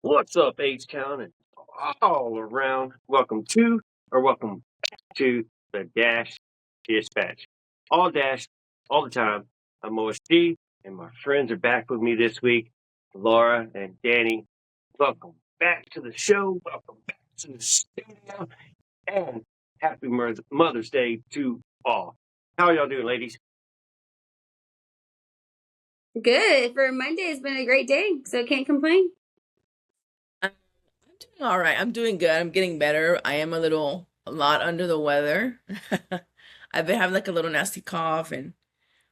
What's up, H-Town and all around? Welcome to back to the Dash Dispatch. All Dash, all the time. I'm OSG, and my friends are back with me this week. Laura and Dani, welcome back to the show. Welcome back to the studio. And happy Mother's Day to all. How are y'all doing, ladies? Good. For Monday, it's been a great day, so can't complain. I'm doing all right. I'm doing good. I'm getting better. I am a lot under the weather. I've been having like a little nasty cough, and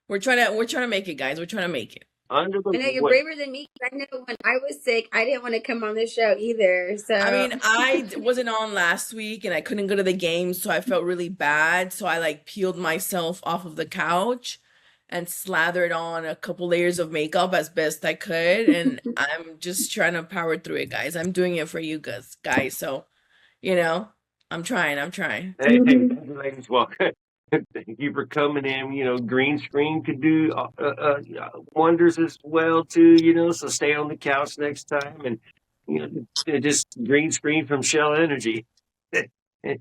we're trying to make it, guys. We're trying to make it. Under I know the you're what? braver than me. I know when I was sick, I didn't want to come on the show either. I So, mean, wasn't on last week, and I couldn't go to the game, so I felt really bad. So I like peeled myself off of the couch and slathered on a couple layers of makeup as best I could, and I'm just trying to power through it, guys. I'm doing it for you guys. So you know, I'm trying. I'm trying. Hey, ladies, welcome. Thank you for coming in. Green screen could do wonders as well too. So stay on the couch next time, and just green screen from Shell Energy. And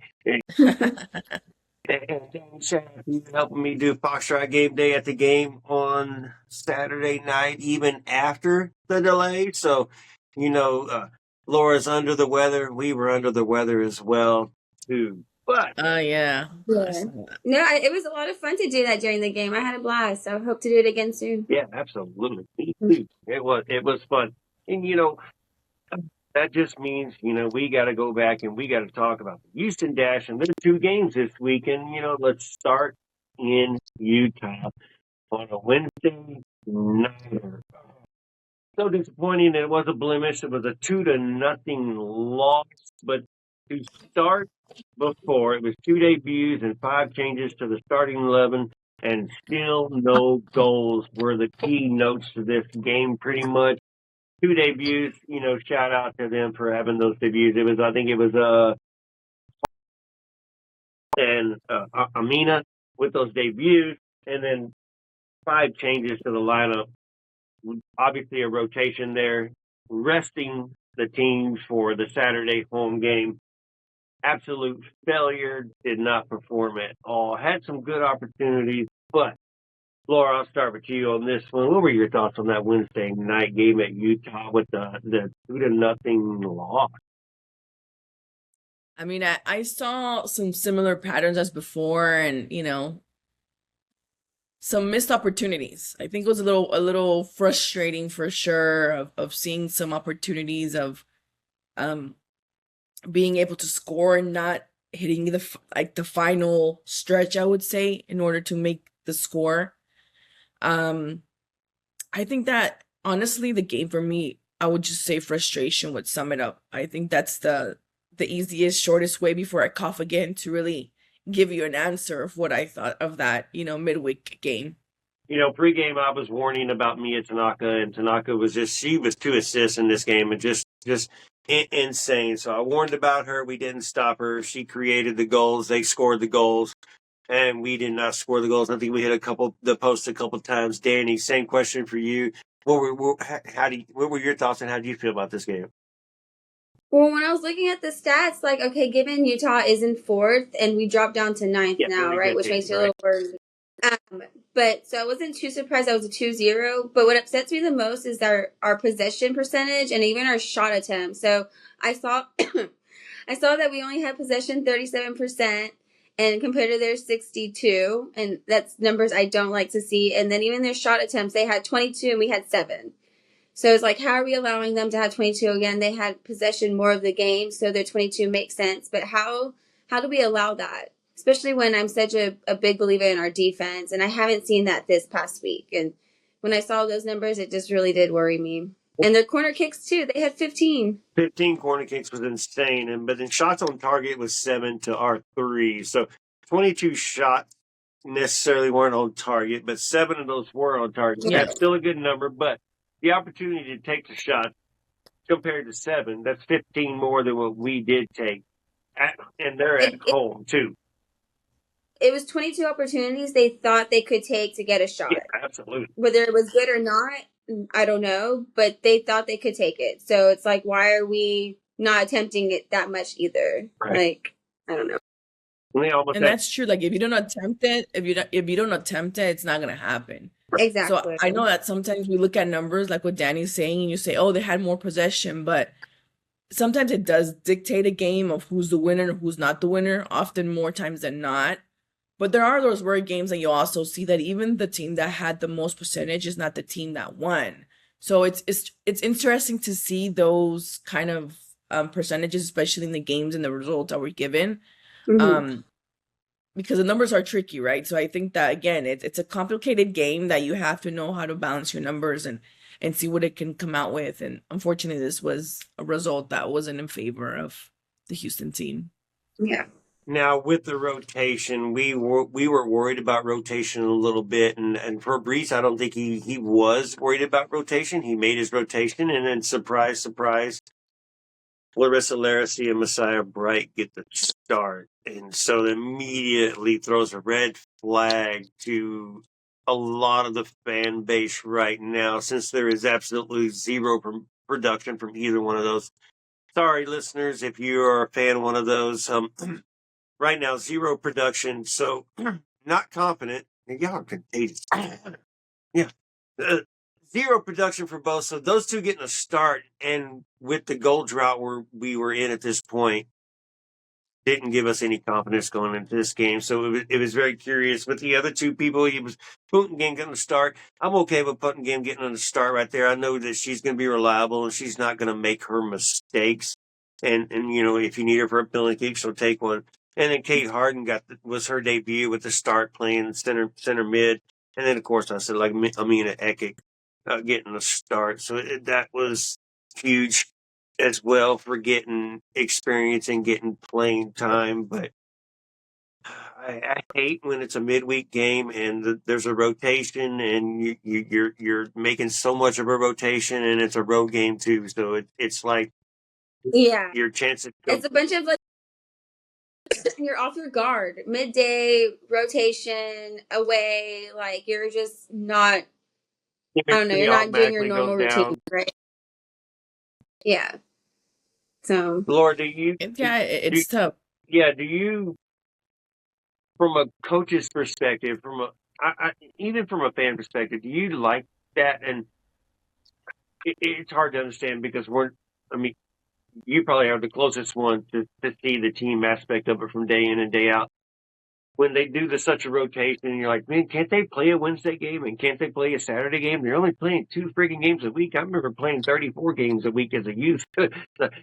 shout out to you helping me do Foxtrot Game Day at the game on Saturday night, even after the delay. So, Laura's under the weather. We were under the weather as well too. But Yeah. yeah. No, it was a lot of fun to do that during the game. I had a blast. So, I hope to do it again soon. yeah, absolutely. Me too. It was fun. And that just means, we got to go back and we got to talk about the Houston Dash and the two games this weekend. Let's start in Utah on a Wednesday nighter. So disappointing that it was a blemish. It was a 2-0 loss. But to start before, it was 2 debuts and 5 changes to the starting 11, and still no goals were the key notes to this game pretty much. 2 debuts, shout out to them for having those debuts. I think it was and Amina with those debuts, and then 5 changes to the lineup. Obviously, a rotation there, resting the teams for the Saturday home game. Absolute failure, did not perform at all. Had some good opportunities, but Laura, I'll start with you on this one. What were your thoughts on that Wednesday night game at Utah with the 2-0 loss? I mean, I saw some similar patterns as before, and some missed opportunities. I think it was a little frustrating for sure of seeing some opportunities of um being able to score and not hitting the final stretch, I would say, in order to make the score. Um I think that honestly the game for me, I would just say frustration would sum it up. I think that's the easiest, shortest way before I cough again to really give you an answer of what I thought of that, midweek game. Pregame I was warning about Mia Tanaka, and Tanaka she was 2 assists in this game, and just insane. So I warned about her. We didn't stop her. She created the goals. They scored the goals, and we did not score the goals. I think we hit the post a couple times. Dani, same question for you. What were your thoughts, and how do you feel about this game? Well, when I was looking at the stats, like, okay, given Utah is in fourth and we dropped down to ninth now, really right? Which makes you a little worried. But so I wasn't too surprised that was a 2-0. But what upsets me the most is our possession percentage and even our shot attempts. So I saw I saw that we only had possession 37%, and compared to their 62, and that's numbers I don't like to see. And then even their shot attempts, they had 22 and we had 7. So it's like, how are we allowing them to have 22 again? They had possession more of the game, so their 22 makes sense. But how do we allow that? Especially when I'm such a big believer in our defense, and I haven't seen that this past week. And when I saw those numbers, it just really did worry me. And their corner kicks, too. They had 15. 15 corner kicks was insane. But then shots on target was 7 to our 3. So 22 shots necessarily weren't on target, but 7 of those were on target. Yeah. That's still a good number, but the opportunity to take the shot compared to 7, that's 15 more than what we did take. And they're at home, too. It was 22 opportunities they thought they could take to get a shot. Yeah, absolutely. Whether it was good or not, I don't know, but they thought they could take it. So it's like, why are we not attempting it that much either? Right. Like, I don't know. And that's true. Like if you don't attempt it, if you don't attempt it, it's not gonna happen. Exactly. So I know that sometimes we look at numbers like what Dani's saying, and you say, "Oh, they had more possession," but sometimes it does dictate a game of who's the winner and who's not the winner. Often more times than not. But there are those rare games that you also see that even the team that had the most percentage is not the team that won. So it's interesting to see those kind of percentages, especially in the games and the results that were given. Mhm. Because the numbers are tricky, right? So I think that again, it's a complicated game that you have to know how to balance your numbers and see what it can come out with. And unfortunately, this was a result that wasn't in favor of the Houston team. Yeah. Now with the rotation, we were worried about rotation a little bit, and for Brees, I don't think he was worried about rotation. He made his rotation, and then surprise, surprise, Larissa Laracy and Messiah Bright get the start, and so immediately throws a red flag to a lot of the fan base right now, since there is absolutely zero production from either one of those. Sorry, listeners, if you are a fan of one of those. Right now, zero production, so not confident. Y'all are contagious. Yeah. Zero production for both. So those two getting a start, and with the goal drought we were in at this point, didn't give us any confidence going into this game. So it was very curious. With the other two people, it was Puttengame getting a start. I'm okay with Puttengame getting on the start right there. I know that she's going to be reliable and she's not going to make her mistakes. And if you need her for a penalty kick, she'll take one. And then Kate Harden was her debut with the start playing center mid. And then, of course, I said, like, Amina Ekic getting a start. So that was huge as well for getting experience and getting playing time. But I hate when it's a midweek game and there's a rotation and you're making so much of a rotation and it's a road game too. So it's like your chance to it's a bunch of like you're off your guard. Midday rotation away, like you're just not. I don't know. You're not doing your normal routine, right? Yeah. So, Laura, do you? Yeah, it's tough. Yeah, do you? From a coach's perspective, even from a fan perspective, do you like that? And it's hard to understand because you probably are the closest one to see the team aspect of it from day in and day out. When they do such a rotation, you're like, man, can't they play a Wednesday game and can't they play a Saturday game? They're only playing 2 freaking games a week. I remember playing 34 games a week as a youth. So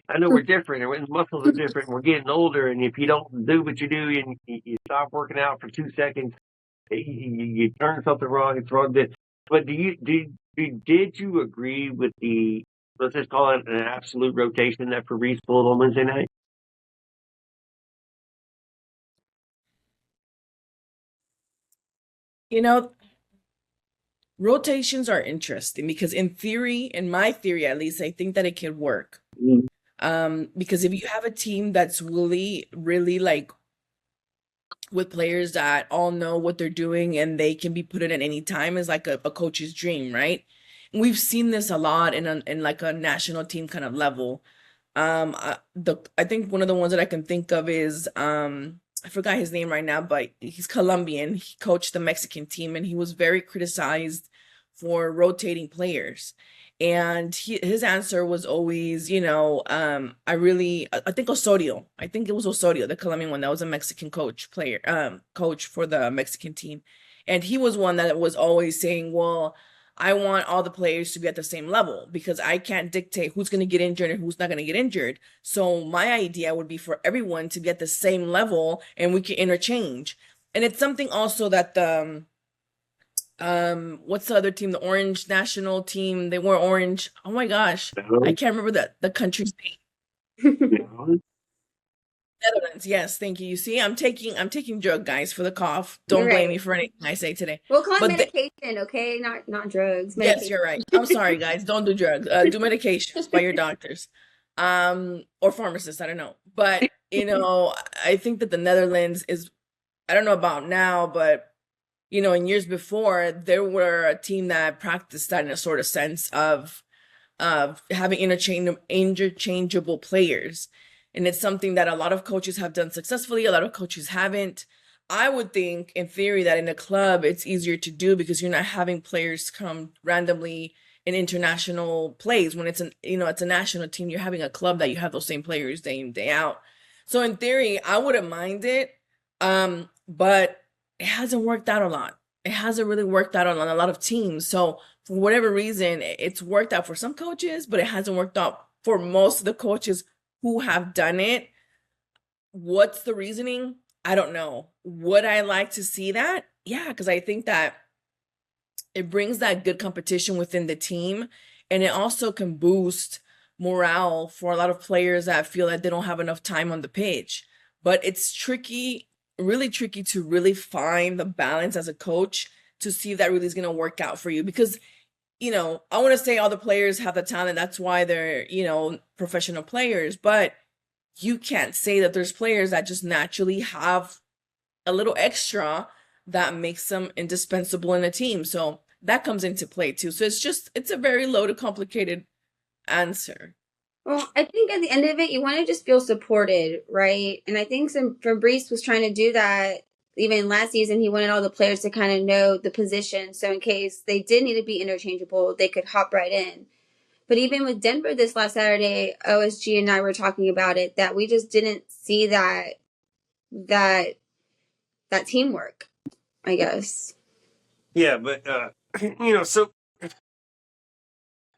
I know we're different and muscles are different. And we're getting older, and if you don't do what you do and you stop working out for 2 seconds, you turn something wrong. It's wrong. But did you agree with let's just call it an absolute rotation that Fabrice pulled on Wednesday night? Rotations are interesting because in my theory at least, I think that it can work. Because if you have a team that's really, really like with players that all know what they're doing and they can be put in at any time is like a coach's dream, right? And we've seen this a lot in like a national team kind of level. I think one of the ones that I can think of is I forgot his name right now, but he's Colombian. He coached the Mexican team and he was very criticized for rotating players. And his answer was always, I think Osorio. I think it was Osorio, the Colombian one that was a Mexican coach for the Mexican team. And he was one that was always saying, well, I want all the players to be at the same level because I can't dictate who's going to get injured and who's not going to get injured. So my idea would be for everyone to be at the same level and we can interchange. And it's something also that what's the other team? The Orange national team. They wore orange. Oh my gosh. I can't remember the country's name. Netherlands. Yes, thank you. You see, I'm taking drug, guys, for the cough. Don't blame me for anything I say today. We'll call it medication, okay? Not drugs. Medication. Yes, you're right. I'm sorry, guys. Don't do drugs. Do medications by your doctors, or pharmacists. I don't know, but I think that the Netherlands is. I don't know about now, but in years before, there were a team that practiced that in a sort of sense of having interchangeable players. And it's something that a lot of coaches have done successfully, a lot of coaches haven't. I would think, in theory, that in a club it's easier to do because you're not having players come randomly in international plays. When it's it's a national team, you're having a club that you have those same players day in, day out. So in theory, I wouldn't mind it. But it hasn't worked out a lot. It hasn't really worked out on a lot of teams. So for whatever reason, it's worked out for some coaches, but it hasn't worked out for most of the coaches who have done it. What's the reasoning? I don't know. Would I like to see that? Yeah, because I think that it brings that good competition within the team, and it also can boost morale for a lot of players that feel that they don't have enough time on the pitch. But it's tricky, really tricky to really find the balance as a coach to see if that really is going to work out for you. Because, I want to say all the players have the talent. That's why they're, professional players. But you can't say that there's players that just naturally have a little extra that makes them indispensable in a team. So that comes into play too. So it's a very loaded, complicated answer. Well, I think at the end of it, you want to just feel supported, right? And I think Fabrice was trying to do that even last season. He wanted all the players to kind of know the position. So in case they did need to be interchangeable, they could hop right in. But even with Denver this last Saturday, OSG and I were talking about it, that we just didn't see that teamwork, I guess. Yeah, but so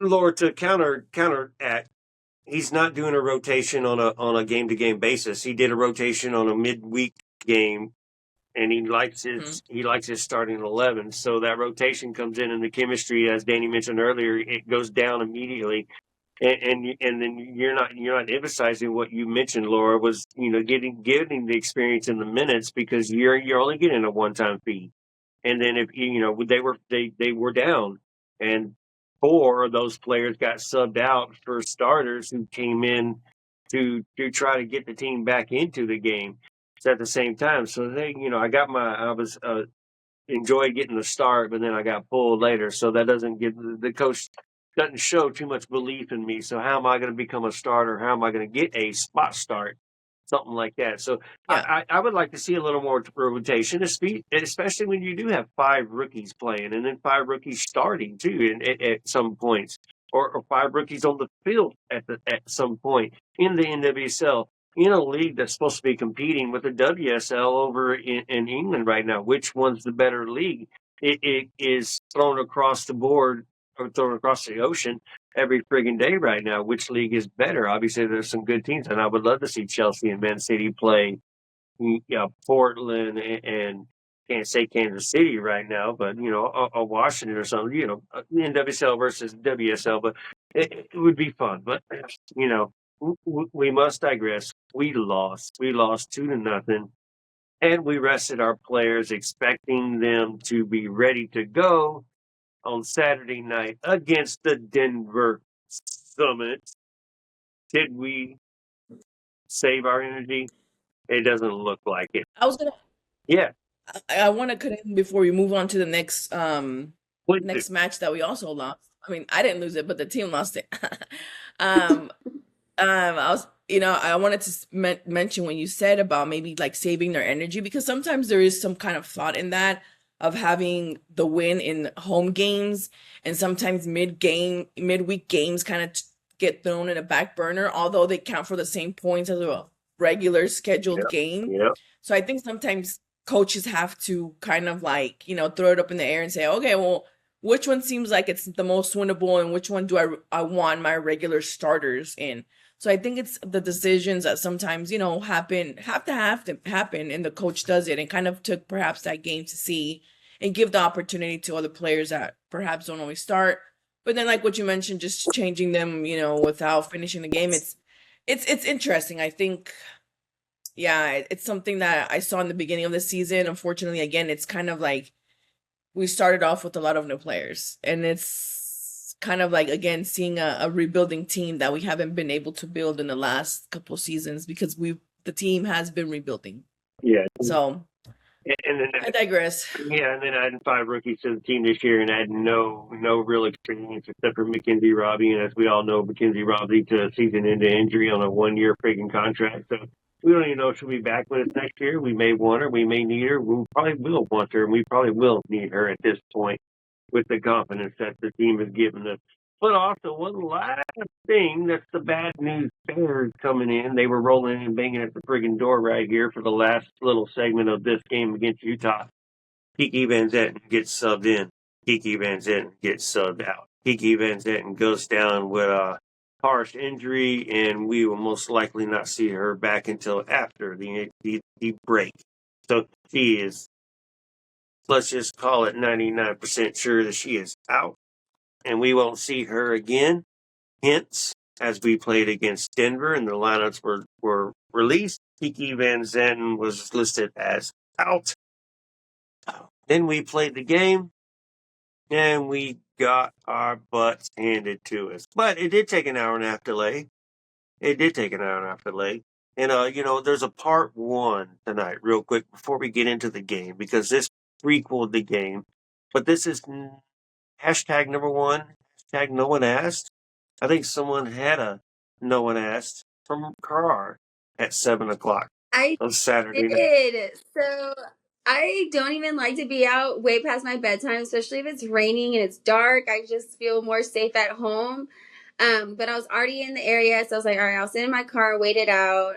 Laura, to counteract, he's not doing a rotation on a game to game basis. He did a rotation on a midweek game, and he likes his starting 11. So that rotation comes in, and the chemistry, as Dani mentioned earlier, it goes down immediately. And then you're not emphasizing what you mentioned, Laura, was getting the experience in the minutes, because you're only getting a one-time fee. And then if they were down, and 4 of those players got subbed out for starters who came in to try to get the team back into the game. So at the same time, so I was enjoyed getting the start, but then I got pulled later. So that doesn't give the coach doesn't show too much belief in me. So how am I going to become a starter? How am I going to get a spot start? Something like that. So Yeah. I would like to see a little more rotation, especially when you do have 5 rookies playing, and then 5 rookies starting too, at some points, or 5 rookies on the field at some point in the NWSL, in a league that's supposed to be competing with the WSL over in England right now. Which one's the better league? It is thrown across the board, or thrown across the ocean every friggin' day right now. Which league is better? Obviously, there's some good teams, and I would love to see Chelsea and Man City play, Portland and can't say Kansas City right now, but a Washington or something. NWSL versus WSL, but it would be fun. But we must digress. We lost 2-0, and we rested our players, expecting them to be ready to go on Saturday night against the Denver Summit. Did we save our energy? It doesn't look like it. I was gonna Yeah. I want to connect before we move on to the next Please do. next match that we also lost. I mean, I didn't lose it, but the team lost it. um I was, I wanted to mention when you said about maybe like saving their energy, because sometimes there is some kind of thought in that, of having the win in home games, and sometimes midweek games kind of get thrown in a back burner, although they count for the same points as a regular scheduled game. Yeah. So I think sometimes coaches have to kind of like, throw it up in the air and say, okay, well, which one seems like it's the most winnable, and which one do I want my regular starters in? So I think it's the decisions that sometimes, have to happen, and the coach does it, and kind of took perhaps that game to see and give the opportunity to other players that perhaps don't always start. But then, like what you mentioned, just changing them, without finishing the game, it's interesting. I think, yeah, it's something that I saw in the beginning of the season. Unfortunately, again, it's kind of like we started off with a lot of new players, and it's kind of like, again, seeing a rebuilding team that we haven't been able to build in the last couple of seasons, because the team has been rebuilding. Yeah. So And then I digress. Yeah, and then adding 5 rookies to the team this year and had no real experience except for Mackenzie Robbie. And as we all know, Mackenzie Robbie to a season into injury on a 1-year freaking contract. So we don't even know if she'll be back with us next year. We may want her. We may need her. We probably will want her. And we probably will need her at this point with the confidence that the team has given us. But also, one last thing, that's the bad news bears coming in. They were rolling and banging at the friggin' door right here for the last little segment of this game against Utah. Kiki Van Zetten gets subbed in. Kiki Van Zetten gets subbed out. Kiki Van Zetten goes down with a harsh injury, and we will most likely not see her back until after the break. So she is, let's just call it 99% sure that she is out, and we won't see her again. Hence, as we played against Denver and the lineups were released, Kiki Van Zetten was listed as out. Then we played the game, and we got our butts handed to us. But it did take an hour and a half delay. And, there's a part 1 tonight, real quick, before we get into the game, because this prequeled the game. But this is hashtag number 1, hashtag no one asked. I think someone had a no one asked from Carr at 7 o'clock on Saturday night. So I don't even like to be out way past my bedtime, especially if it's raining and it's dark. I just feel more safe at home. But I was already in the area, so I was like, all right, I'll sit in my car, wait it out.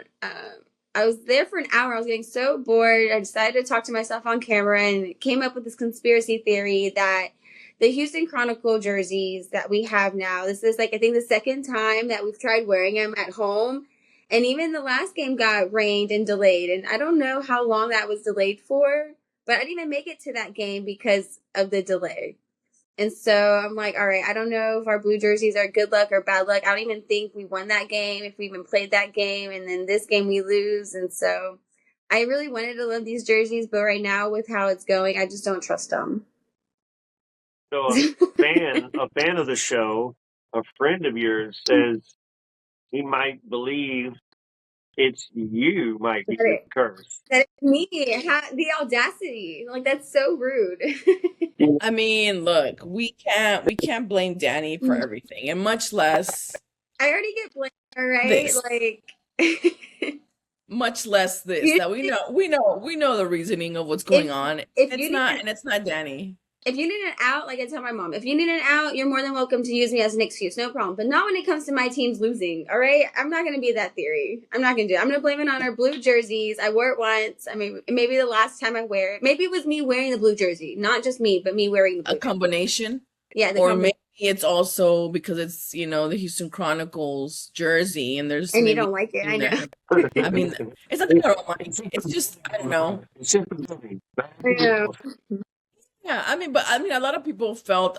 I was there for an hour. I was getting so bored. I decided to talk to myself on camera and came up with this conspiracy theory that the Houston Chronicle jerseys that we have now, this is I think the second time that we've tried wearing them at home. And even the last game got rained and delayed. And I don't know how long that was delayed for, but I didn't even make it to that game because of the delay. And so I'm like, all right, I don't know if our blue jerseys are good luck or bad luck. I don't even think we won that game, if we even played that game. And then this game we lose. And so I really wanted to love these jerseys, but right now with how it's going, I just don't trust them. So a fan of the show, a friend of yours, says he might believe it's you might be the curse. That's me. The audacity. Like, that's so rude. I mean, look, we can't blame Dani for everything, and much less I already get blamed, all right? this. Like much less this. That we know the reasoning of what's going on. It's not Dani. If you need an out, like I tell my mom, if you need an out, you're more than welcome to use me as an excuse, no problem. But not when it comes to my team's losing, all right? I'm not going to be that theory. I'm not going to do it. I'm going to blame it on our blue jerseys. I wore it once. I mean, maybe the last time I wear it. Maybe it was me wearing the blue jersey. Not just me, but me wearing the blue jersey. Combination? Yeah. Maybe it's also because it's, the Houston Chronicles jersey, and there's... And you don't like it, I know. I mean, it's not that I don't like it. It's just, I don't know. I know. Yeah, I mean, a lot of people felt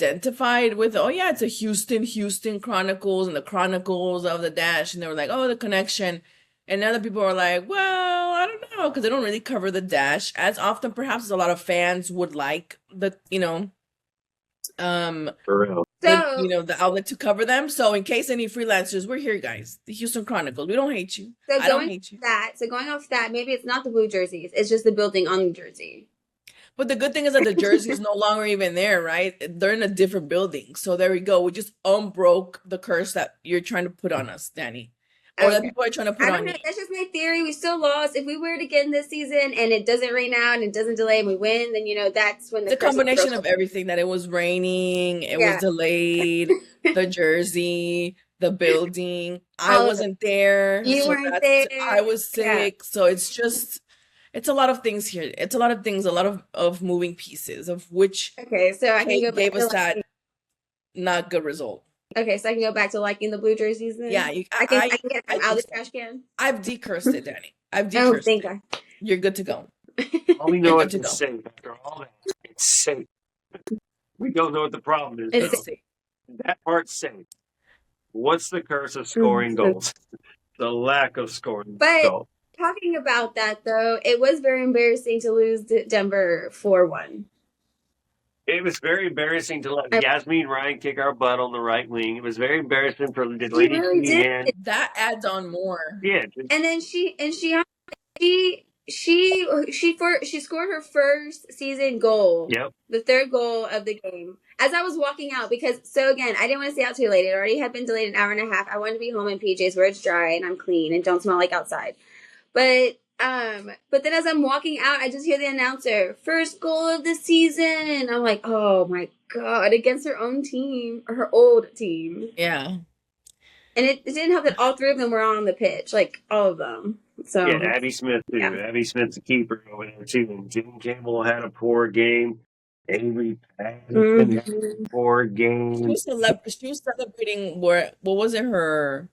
identified with, oh yeah, it's a Houston Chronicles and the Chronicles of the Dash, and they were like, oh, the connection. And other people are like, well, I don't know, because they don't really cover the Dash as often, perhaps, as a lot of fans would like the, For real. the outlet to cover them. So in case any freelancers, we're here, guys. The Houston Chronicles. We don't hate you. I don't hate you. So going off that, maybe it's not the blue jerseys. It's just the building on the jersey. But the good thing is that the jersey is no longer even there, right? They're in a different building. So there we go. We just unbroke the curse that you're trying to put on us, Dani. Or that people are trying to put on you. I don't know. That's just my theory. We still lost. If we were to get in this season and it doesn't rain out and it doesn't delay and we win, then, that's when the combination of everything, that it was raining, it was delayed, the jersey, the building. I wasn't there. You weren't there. I was sick. Yeah. So it's just... It's a lot of things here. It's a lot of things, a lot of moving pieces, of which so I can go back gave us that not good result. Okay, so I can go back to liking the blue jerseys then? Yeah. I can get them out of the trash can? I've decursed it, Dani. I've decursed it. Thank God. You're good to go. All we know is it's safe. After all that, it's safe. We don't know what the problem is. It's safe. That part's safe. What's the curse of scoring goals? The lack of scoring goals. Talking about that, though, it was very embarrassing to lose Denver 4-1. It was very embarrassing to let Yasmin Ryan kick our butt on the right wing. It was very embarrassing for the lady. That adds on more. Yeah. And then she she scored her first season goal. Yep. The third goal of the game. As I was walking out, because again, I didn't want to stay out too late. It already had been delayed an hour and a half. I wanted to be home in PJs where it's dry and I'm clean and don't smell like outside. But then as I'm walking out, I just hear the announcer, first goal of the season. And I'm like, oh my God, against her own team, or her old team. Yeah. And it didn't help that all three of them were on the pitch, like all of them. So yeah, Abby Smith too. Yeah. Abby Smith's the keeper over there too. And Jim Campbell had a poor game. Avery Patterson had a poor game. She was celebrating what was it, her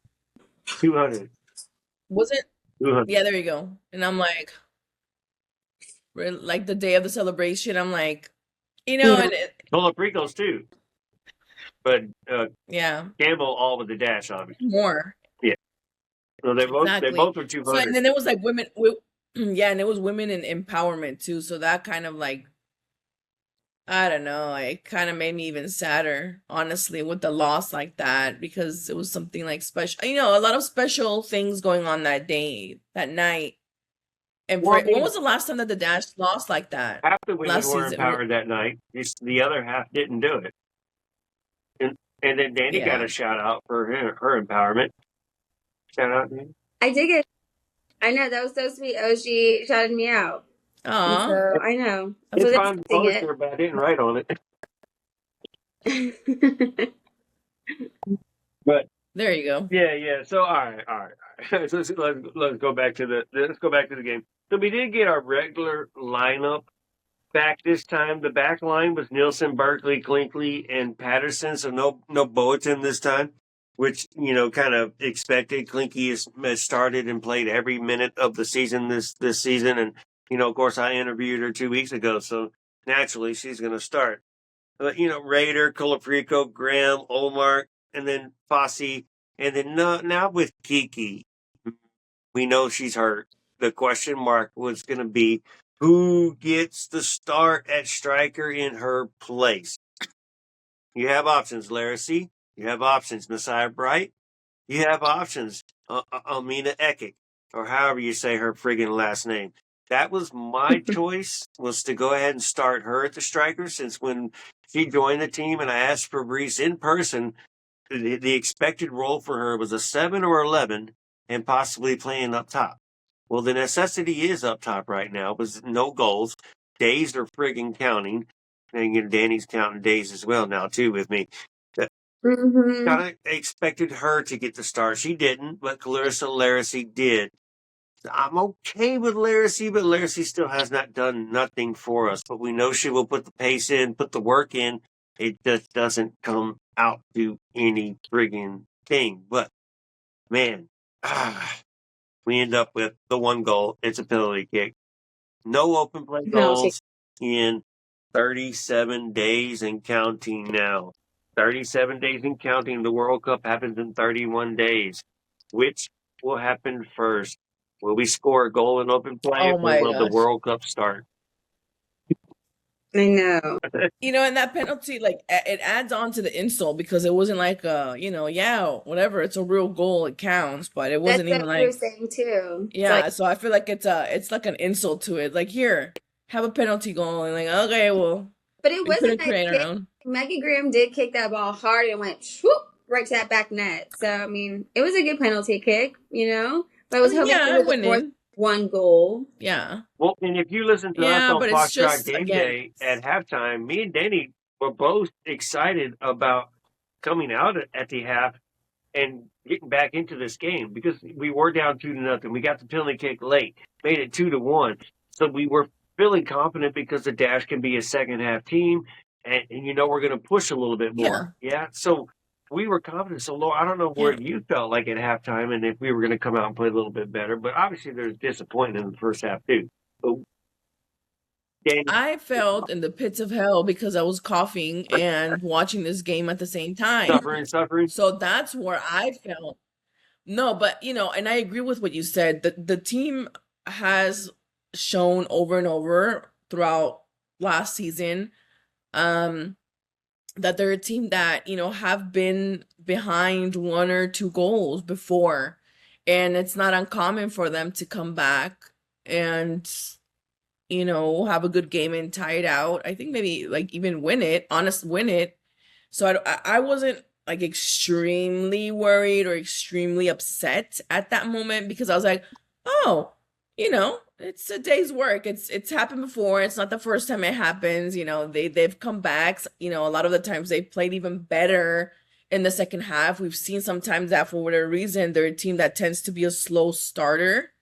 200. Was it 200. Yeah, there you go. And I'm like the day of the celebration, I'm like, and Rico's too. But yeah, Campbell all with the dash, obviously. More. Yeah. So they both were 200. So, and then there was like women, yeah, and it was women in empowerment too. So that kind of like, I don't know, it kind of made me even sadder, honestly, with the loss like that, because it was something like special, a lot of special things going on that night. And when was the last time that the Dash lost like that? Half the women were empowered that night. The other half didn't do it. And then Dani got a shout out for her empowerment. Shout out, Dani. I dig it. I know, that was so sweet. Oh, she shouted me out. So, I know. It's fine poster, but I didn't write on it. But there you go. Yeah. So all right. So let's go back to the game. So we did get our regular lineup back this time. The back line was Nielsen, Barkley, Klinkley, and Patterson. So no Boateng this time, which kind of expected. Klinkley has started and played every minute of the season this season, and of course I interviewed her 2 weeks ago, so naturally she's going to start. But Raider, Colaprico, Graham, Omar, and then Fossey, and then now with Kiki, we know she's hurt. The question mark was going to be who gets the start at striker in her place. You have options, Laracy. You have options, Messiah Bright. You have options, Almina Ekic, or however you say her friggin' last name. That was my choice, was to go ahead and start her at the striker, since when she joined the team and I asked Fabrice in person, the expected role for her was a 7 or 11 and possibly playing up top. Well, the necessity is up top right now, because no goals. Days are friggin' counting. And Dani's counting days as well now, too, with me. Kind of expected her to get the start. She didn't, but Clarissa Laracy did. I'm okay with Laracy, but Laracy still has not done nothing for us. But we know she will put the pace in, put the work in. It just doesn't come out to any friggin' thing. But, man, we end up with the one goal. It's a penalty kick. No open play goals in 37 days and counting now. 37 days and counting. The World Cup happens in 31 days. Which will happen first? Will we score a goal in open play, or will the World Cup start? I know. And that penalty, like, it adds on to the insult, because it wasn't like, whatever, it's a real goal, it counts, but it wasn't even like. That's what you were saying too. Yeah, so I feel like it's like an insult to it. Like, here, have a penalty goal, and like, okay, well. But it wasn't like Maggie Graham did kick that ball hard and went whoop, right to that back net. So I mean, it was a good penalty kick, But I was hoping it was more than one goal. Yeah. Well, and if you listen to us on Foxtrot Game Day at halftime, me and Dani were both excited about coming out at the half and getting back into this game, because we were down 2-0. We got the penalty kick late, made it 2-1. So we were feeling confident, because the Dash can be a second half team, and we're going to push a little bit more. Yeah. So we were confident. So, Laura, I don't know where you felt like at halftime, and if we were going to come out and play a little bit better. But obviously, there's disappointment in the first half too. So, I felt in the pits of hell, because I was coughing and watching this game at the same time. Suffering. So that's where I felt. No, but and I agree with what you said. The team has shown over and over throughout last season that they're a team that have been behind 1 or 2 goals before, and it's not uncommon for them to come back and, have a good game and tie it out. I think maybe like even win it, win it. So I wasn't like extremely worried or extremely upset at that moment, because I was like, oh, it's a day's work. It's happened before. It's not the first time it happens. They've come back. A lot of the times they played even better in the second half. We've seen sometimes that for whatever reason, they're a team that tends to be a slow starter.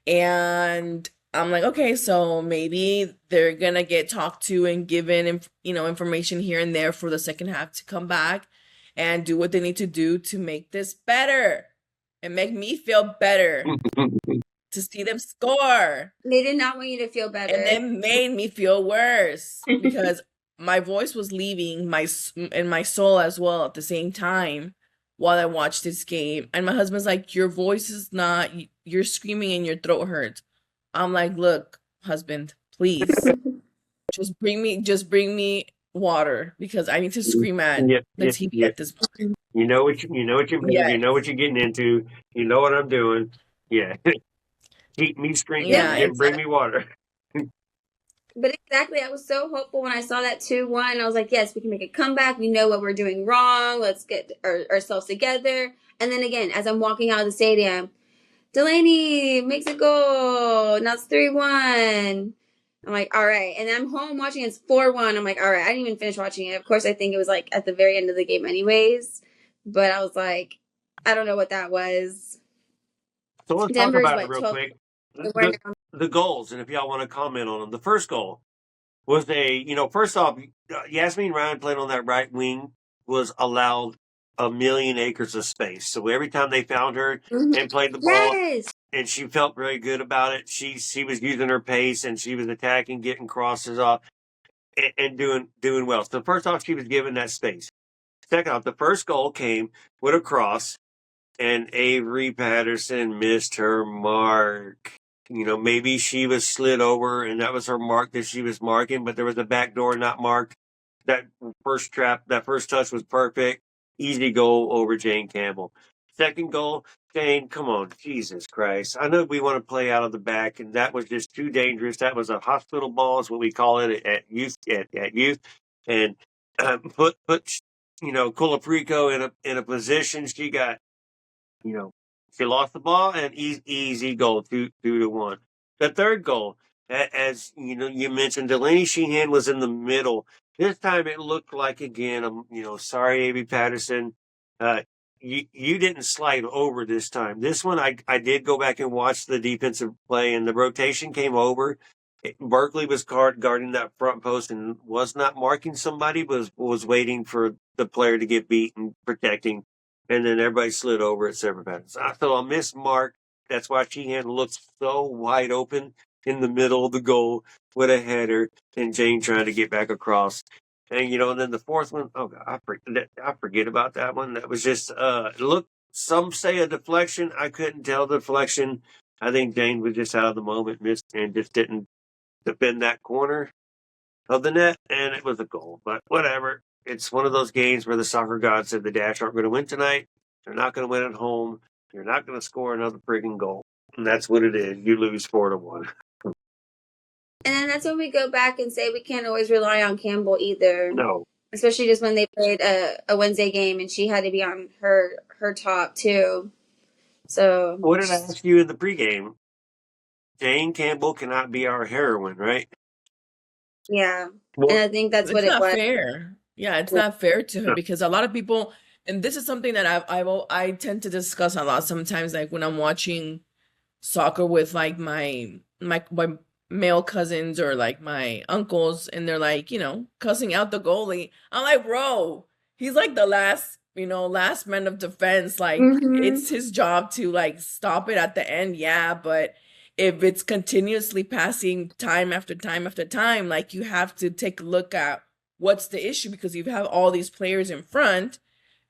And I'm like, okay, so maybe they're gonna get talked to and given, information here and there for the second half to come back and do what they need to do to make this better and make me feel better to see them score. They did not want you to feel better. And it made me feel worse because my voice was leaving my soul as well at the same time while I watched this game. And my husband's like, your voice is not, you're screaming and your throat hurts. I'm like, look, husband, please just bring me water because I need to scream at the TV at this point. You know what you know what you're getting into. You know what I'm doing. Yeah. Keep me screaming and bring me water. But exactly, I was so hopeful when I saw that 2-1. I was like, yes, we can make a comeback. We know what we're doing wrong. Let's get ourselves together. And then again, as I'm walking out of the stadium, Delaney makes a goal. Now it's 3-1. I'm like, all right. And I'm home watching. It's 4-1. I'm like, all right. I didn't even finish watching it. Of course, I think it was like at the very end of the game anyways. But I was like, I don't know what that was. So let's talk about it real quick. The goals, and if y'all want to comment on them. The first goal was first off, Yasmin Ryan playing on that right wing was allowed a million acres of space. So every time they found her and played the ball, and she felt very good about it. She was using her pace and she was attacking, getting crosses off, and doing well. So first off, she was given that space. Second off, the first goal came with a cross, and Avery Patterson missed her mark. Maybe she was slid over and that was her mark that she was marking, but there was a back door not marked. That first touch was perfect. Easy goal over Jane Campbell. Second goal, Jane, come on, Jesus Christ. I know we want to play out of the back, and that was just too dangerous. That was a hospital ball, is what we call it at youth. And put Colaprico in a position. She got, she lost the ball, and easy goal, 2-1. The third goal, as you mentioned, Delaney Sheehan was in the middle. This time it looked like, again, sorry, A.B. Patterson, you didn't slide over this time. This one, I did go back and watch the defensive play, and the rotation came over. Berkeley was guarding that front post and was not marking somebody, was waiting for the player to get beat and protecting. And then everybody slid over at Sever Patterson. So a missed mark. That's why Sheehan looked so wide open in the middle of the goal with a header, and Jane trying to get back across. And, and then the fourth one, oh, God, I forget about that one. That was just, some say a deflection. I couldn't tell the deflection. I think Jane was just out of the moment, missed, and just didn't defend that corner of the net, and it was a goal. But whatever. It's one of those games where the soccer gods said the Dash aren't going to win tonight. They're not going to win at home. You're not going to score another friggin' goal. And that's what it is. You lose 4-1. And then that's when we go back and say we can't always rely on Campbell either. No. Especially just when they played a Wednesday game and she had to be on her top too. So what did I ask you in the pregame? Jane Campbell cannot be our heroine, right? Yeah. Well, and I think that's what it was. It's not fair. Yeah, it's not fair to her because a lot of people, and this is something that I tend to discuss a lot sometimes, like when I'm watching soccer with like my male cousins or like my uncles, and they're like, cussing out the goalie. I'm like, bro, he's like the last man of defense. Like it's his job to like stop it at the end. Yeah, but if it's continuously passing time after time after time, like you have to take a look at what's the issue, because you have all these players in front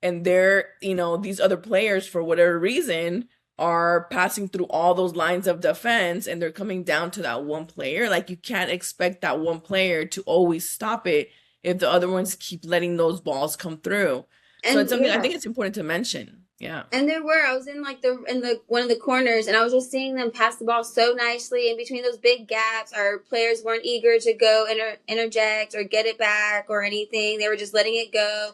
and they're, these other players for whatever reason are passing through all those lines of defense and they're coming down to that one player. Like you can't expect that one player to always stop it if the other ones keep letting those balls come through. And so it's something I think it's important to mention. Yeah. And I was in like the one of the corners, and I was just seeing them pass the ball so nicely in between those big gaps. Our players weren't eager to go interject or get it back or anything. They were just letting it go.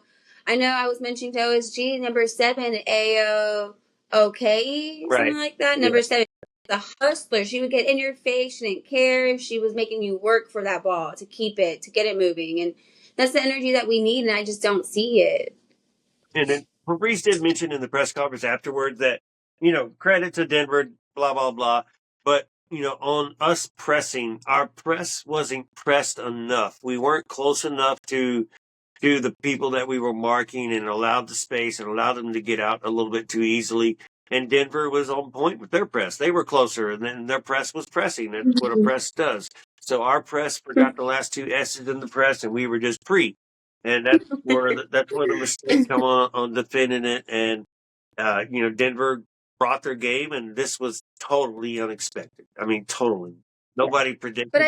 I know I was mentioning to OSG number 7, AO okay, something like that. Number 7, the hustler. She would get in your face. She didn't care if she was making you work for that ball to keep it, to get it moving, and that's the energy that we need. And I just don't see it. And then Fabrice did mention in the press conference afterwards that, credit to Denver, blah, blah, blah. But, on us pressing, our press wasn't pressed enough. We weren't close enough to the people that we were marking and allowed the space and allowed them to get out a little bit too easily. And Denver was on point with their press. They were closer, and then their press was pressing. That's what a press does. So our press forgot the last two S's in the press, and we were just pre. And that's where the mistake come on defending it. And Denver brought their game, and this was totally unexpected. I mean, totally. Nobody But predicted.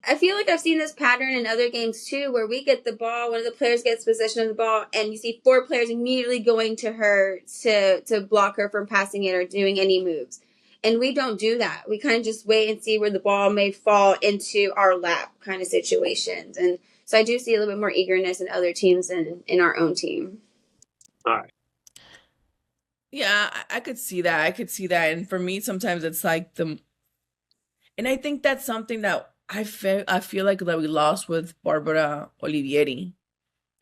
I feel like I've seen this pattern in other games too, where we get the ball, one of the players gets possession of the ball, and you see 4 players immediately going to her to block her from passing it or doing any moves. And we don't do that. We kind of just wait and see where the ball may fall into our lap kind of situations. And so I do see a little bit more eagerness in other teams than in our own team. All right. Yeah, I could see that. I could see that. And for me, sometimes it's like and I think that's something that I feel like that we lost with Barbara Olivieri.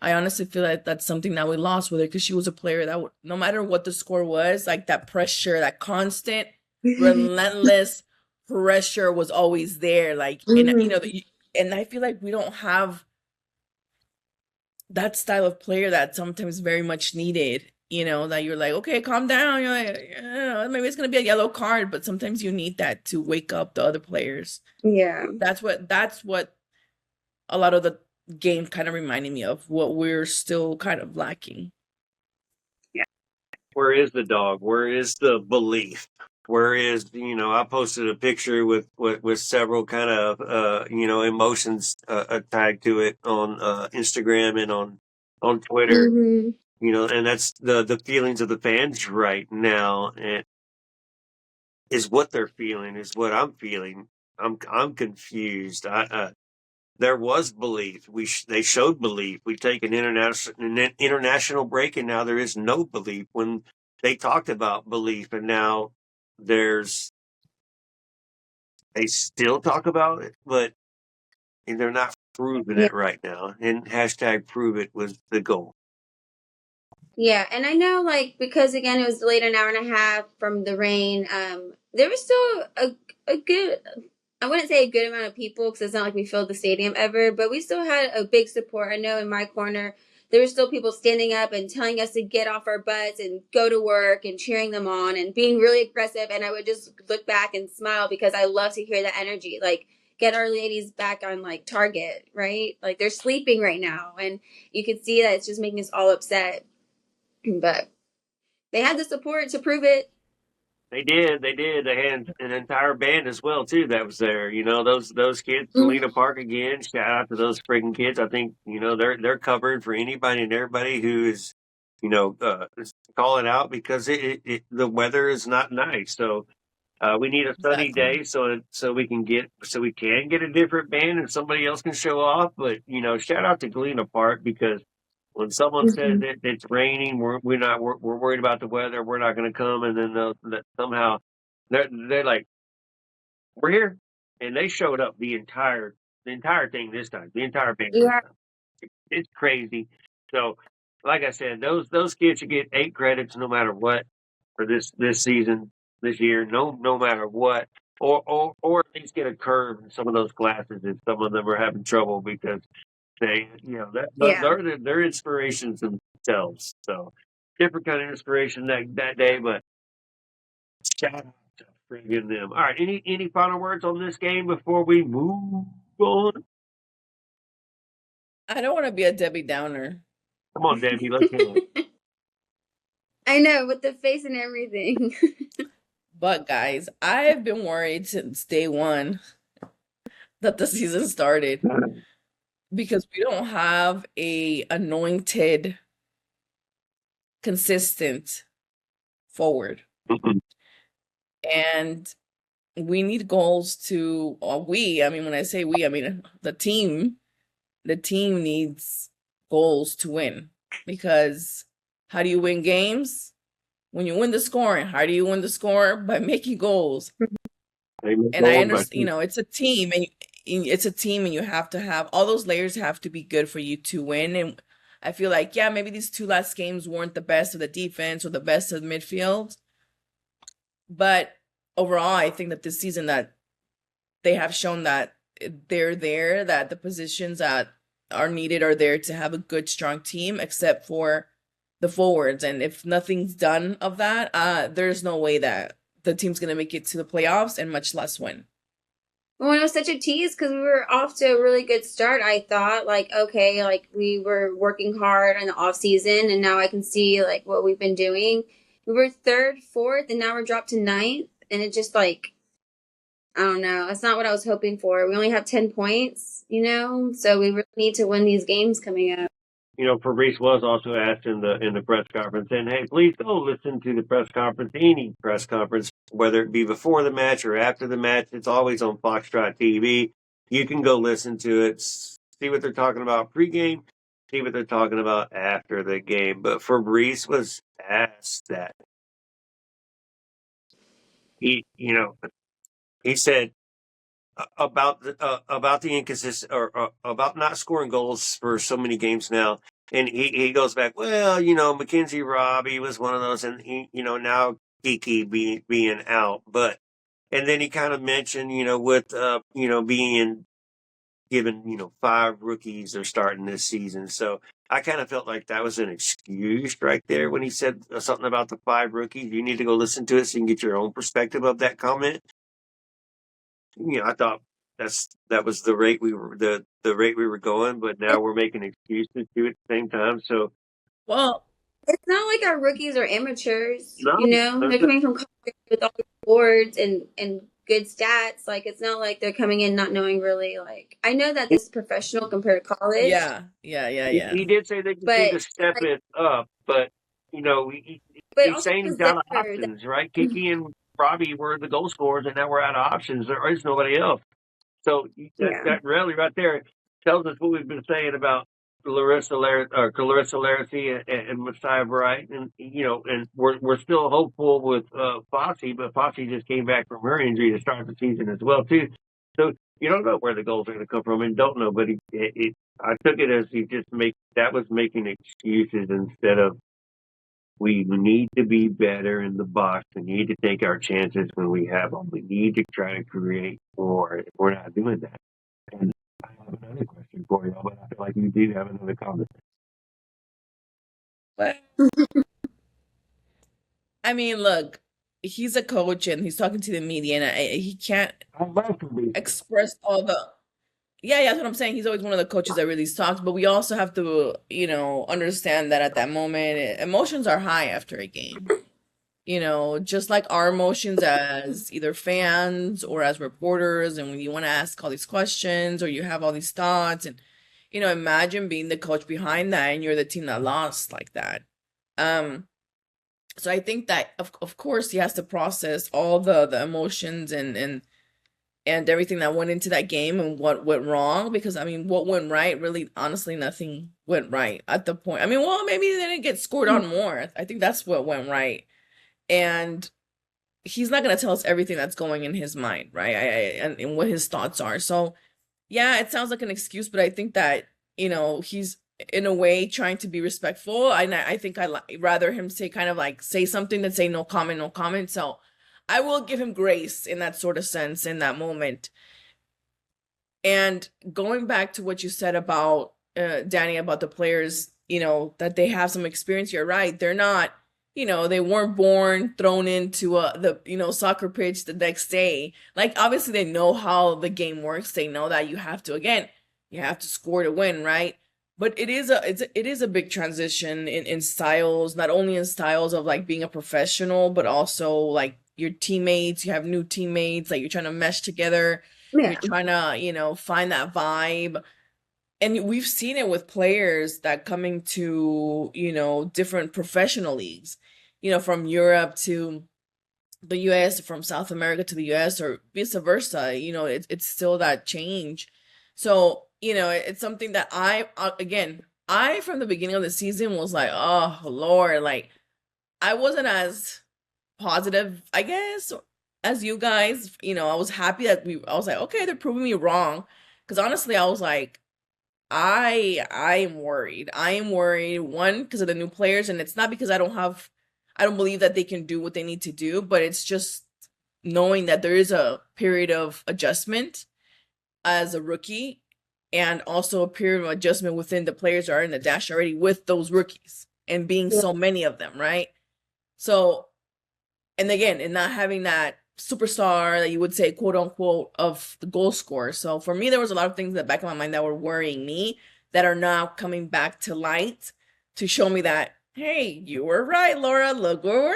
I honestly feel like that's something that we lost with her because she was a player that no matter what the score was, like that pressure, that constant, relentless pressure was always there. Like, and and I feel like we don't have that style of player that sometimes very much needed. That you're like, okay, calm down. You're like, maybe it's gonna be a yellow card, but sometimes you need that to wake up the other players. Yeah. That's what a lot of the game kind of reminding me of what we're still kind of lacking. Where is the dog? Where is the belief? Where is, I posted a picture with several kind of, emotions tagged to it on Instagram and on Twitter, and that's the feelings of the fans right now, and is what they're feeling, is what I'm feeling. I'm confused. There was belief. They showed belief. We take an international break, and now there is no belief. When they talked about belief, and now there's they still talk about it, but they're not proving Yeah. it right now. And hashtag prove it was the goal. Yeah, and I know, like, because again it was delayed an hour and a half from the rain. There was still a good, I wouldn't say a good amount of people because it's not like we filled the stadium ever, but we still had a big support. I know in my corner there were still people standing up and telling us to get off our butts and go to work and cheering them on and being really aggressive. And I would just look back and smile because I love to hear that energy. Like, get our ladies back on like target, right? Like they're sleeping right now, and you can see that it's just making us all upset. But they had the support to prove it. They did. They did. They had an entire band as well too that was there. Those kids, Selena Park again. Shout out to those freaking kids. I think they're covered for anybody and everybody who is calling out because the weather is not nice. So we need a sunny Exactly. day so we can get a different band and somebody else can show off. But shout out to Galena Park because when someone says it's raining, we're worried about the weather, we're not going to come, and then somehow they're like, we're here, and they showed up the entire thing this time, the entire band this Yeah. time. It's crazy. So, like I said, those kids should get 8 credits no matter what for this season, this year, no matter what, or at least get a curve in some of those classes if some of them are having trouble because Yeah. they're inspirations themselves. So different kind of inspiration that day, but shout out to friggin' them. All right, any final words on this game before we move on? I don't want to be a Debbie Downer, Come on, Debbie, let's hear it. I know, with the face and everything. but guys, I've been worried since day one that the season started because we don't have a anointed consistent forward. Mhm. And we need goals to, I mean, when I say we, I mean the team needs goals to win, because how do you win games? When you win the scoring. How do you win the score? By making goals. And I understand, it's a team, and you have to have all those layers have to be good for you to win. And I feel like, yeah, maybe these two last games weren't the best of the defense or the best of the midfield, but overall, I think that this season that they have shown that they're there, that the positions that are needed are there to have a good, strong team, except for the forwards. And if nothing's done of that, there's no way that the team's going to make it to the playoffs, and much less win. Well, it was such a tease because we were off to a really good start. I thought, like, okay, like we were working hard in the off season, and now I can see like what we've been doing. We were third, fourth, and now we're dropped to ninth, and it just like, I don't know. That's not what I was hoping for. We only have 10 points, so we really need to win these games coming up. Fabrice was also asked in the press conference, and hey, please go listen to the press conference, any press conference, whether it be before the match or after the match. It's always on Foxtrot TV. You can go listen to it, see what they're talking about pregame, see what they're talking about after the game. But Fabrice was asked that. He said about the inconsistent or about not scoring goals for so many games now. And he goes back, well, Mackenzie Robbie was one of those, and now Kiki being out. And then he kind of mentioned, with being given, 5 rookies are starting this season. So I kind of felt like that was an excuse right there when he said something about the 5 rookies. You need to go listen to it so you can get your own perspective of that comment. I thought that was the rate we were going, but now we're making excuses too at the same time. So, well, it's not like our rookies are amateurs. No, they're coming from college with all the awards and good stats. Like, it's not like they're coming in not knowing really. Like, I know that this is professional compared to college. Yeah. He did say they need to step it up, but he's saying he's out of options, right? Kiki and Robbie were the goal scorers, and now we're out of options. There is nobody else. So that really right there tells us what we've been saying about Clarissa Laracy and Messiah Bright, and and we're still hopeful with Fossey, but Fossey just came back from her injury to start the season as well too. So you don't know where the goals are going to come from, and don't know. But I took it as that was making excuses instead of we need to be better in the box. We need to take our chances when we have them. We need to try to create more. If we're not doing that. And I have another question for you, but I feel like you do have another comment. But I mean, look, he's a coach and he's talking to the media, and he can't express all the. Yeah, that's what I'm saying. He's always one of the coaches that really talks, but we also have to, understand that at that moment, emotions are high after a game. Just like our emotions as either fans or as reporters, and when you want to ask all these questions or you have all these thoughts, and imagine being the coach behind that and you're the team that lost like that. So I think that of course he has to process all the emotions and everything that went into that game and what went wrong, because I mean, what went right, really, honestly, nothing went right at the point. I mean, well, maybe they didn't get scored on more. I think that's what went right. And he's not going to tell us everything that's going in his mind, right? And what his thoughts are. So yeah, it sounds like an excuse, but I think that, he's in a way trying to be respectful. And I think rather him say something than say no comment, no comment. So I will give him grace in that sort of sense in that moment. And going back to what you said about Dani, about the players, that they have some experience. You're right. They're not, they weren't born thrown into the soccer pitch the next day. Like, obviously they know how the game works. They know that you have to score to win, right? But it is a big transition in styles, not only in styles of like being a professional, but also like your teammates. You have new teammates, like you're trying to mesh together. Yeah. You're trying to, find that vibe. and we've seen it with players that coming to, different professional leagues, from Europe to the US, from South America to the US, or vice versa. It's still that change. So, it's something that again, I from the beginning of the season was like, oh Lord, like I wasn't as positive, I guess, as you guys. I was happy that I was like, okay, they're proving me wrong. Because honestly, I was like, I am worried. I am worried, one, because of the new players, and it's not because I don't believe that they can do what they need to do, but it's just knowing that there is a period of adjustment as a rookie, and also a period of adjustment within the players that are in the dash already with those rookies and being Yeah. so many of them, right? So, and again, and not having that superstar that you would say, quote unquote, of the goal scorer. So for me, there was a lot of things in the back of my mind that were worrying me that are now coming back to light to show me that, hey, you were right, Laura. Look where we're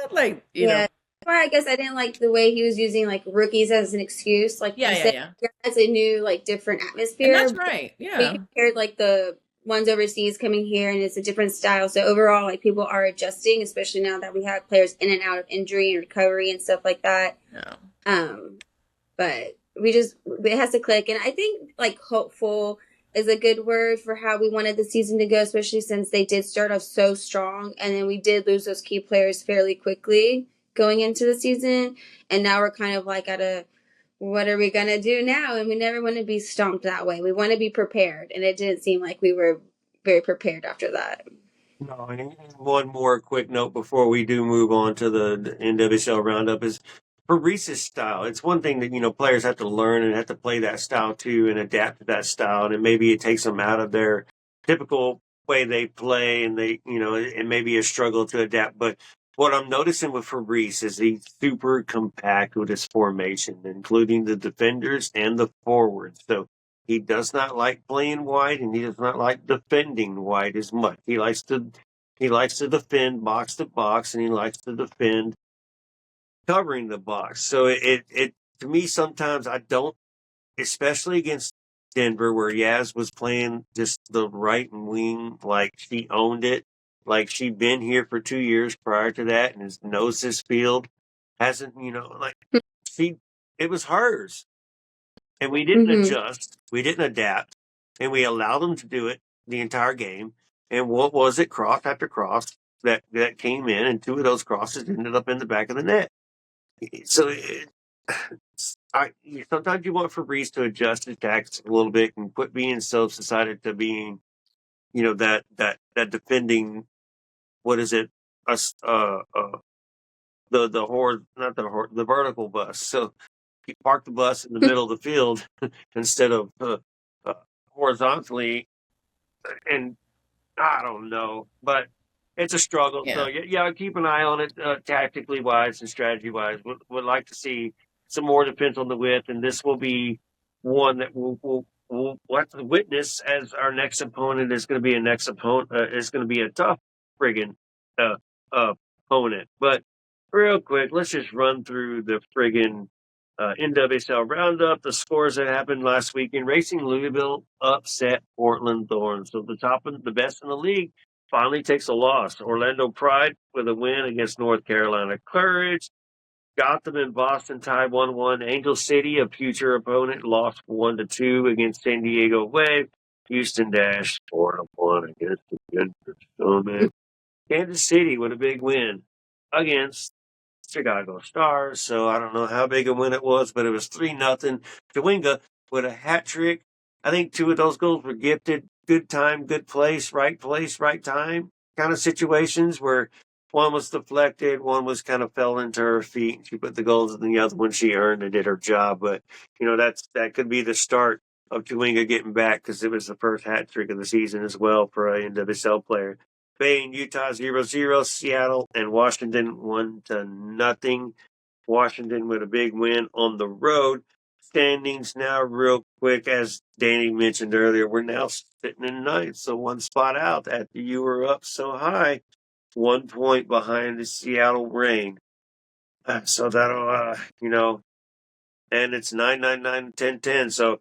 at. Like, Yeah. That's why I guess I didn't like the way he was using like rookies as an excuse. Like yeah, you yeah, said, yeah. it's a new like different And atmosphere. that's right. We Yeah. compared like the ones overseas coming here, and it's a different style. So overall, like people are adjusting, especially now that we have players in and out of injury and recovery and stuff like that. Yeah. But it has to click, and I think like hopeful is a good word for how we wanted the season to go, especially since they did start off so strong, and then we did lose those key players fairly quickly going into the season, and now we're kind of like at a what are we gonna do now? And we never want to be stomped that way. We want to be prepared, and it didn't seem like we were very prepared after that. No, and one more quick note before we do move on to the NWSL Roundup is for Reese's style. It's one thing that, players have to learn and have to play that style too and adapt to that style. And maybe it takes them out of their typical way they play and it may be a struggle to adapt. But what I'm noticing with Fabrice is he's super compact with his formation, including the defenders and the forwards. So he does not like playing wide, and he does not like defending wide as much. He likes to defend box to box, and he likes to defend covering the box. So it to me sometimes I don't, especially against Denver, where Yaz was playing just the right wing like she owned it, like she'd been here for 2 years prior to that and knows this field. Hasn't like she it was hers. And we didn't Mm-hmm. adjust, we didn't adapt, and we allowed them to do it the entire game. And what was it? Cross after cross that came in, and two of those crosses ended up in the back of the net. So sometimes you want Fabrice to adjust his tactics a little bit and quit being so decided to being, that defending. What is it? Us, the horse, not the horse, the vertical bus. So you park the bus in the middle of the field instead of uh, horizontally, and I don't know, but it's a struggle. So Yeah. yeah, keep an eye on it tactically wise and strategy wise. Would like to see some more defense on the width, and this will be one that we'll have to witness as our next opponent is going to be a next opponent. Is going to be a tough friggin' uh, opponent. But real quick, let's just run through the friggin' NWSL Roundup, the scores that happened last weekend. Racing Louisville upset Portland Thorns. So the best in the league finally takes a loss. Orlando Pride with a win against North Carolina Courage. Gotham and Boston tied 1-1. Angel City, a future opponent, lost 1-2 against San Diego Wave. Houston Dash 4-1 against the Denver Storm. Kansas City with a big win against Chicago Stars. So I don't know how big a win it was, but it was 3-0. Chewinga with a hat trick. I think two of those goals were gifted. Good time, good place, right time kind of situations where one was deflected, one was kind of fell into her feet. She put the goals in, the other one she earned and did her job. But that could be the start of Chewinga getting back because it was the first hat trick of the season as well for an NWSL player. Bay and Utah 0-0. Seattle and Washington 1-0. Washington with a big win on the road. Standings now, real quick, as Dani mentioned earlier, we're now sitting in ninth, so one spot out after you were up so high. 1 point behind the Seattle Reign. So that'll, and it's 9-9-9-10-10. So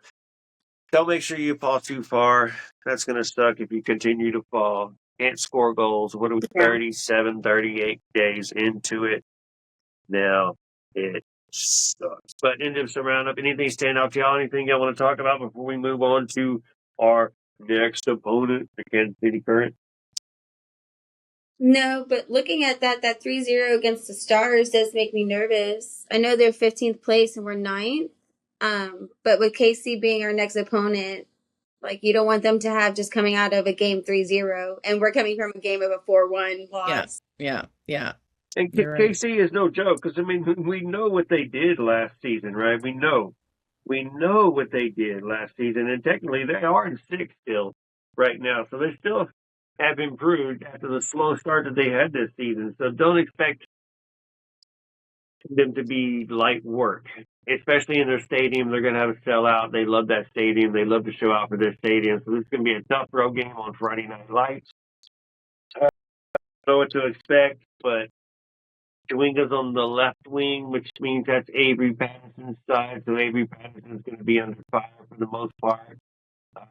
Don't make sure you fall too far. That's going to suck if you continue to fall. Can't score goals. What are we, 37, 38 days into it now? It sucks. But NWSL Roundup, anything stand out to y'all? Anything y'all want to talk about before we move on to our next opponent, the Kansas City Current? No, but looking at that 3-0 against the Stars does make me nervous. I know they're 15th place and we're 9th. But with KC being our next opponent, like, you don't want them to have just coming out of a game 3-0, and we're coming from a game of a 4-1 loss. Yeah. And KC is no joke, because, I mean, we know what they did last season, right? We know what they did last season, and technically they are in 6th still right now, so they still have improved after the slow start that they had this season. So don't expect them to be light work, especially in their stadium. They're going to have a sellout. They love that stadium. They love to show out for their stadium. So this is going to be a tough road game on Friday Night Lights. I don't know what to expect, but Chewinga's on the left wing, which means that's Avery Patterson's side. So Avery Patterson's going to be under fire for the most part.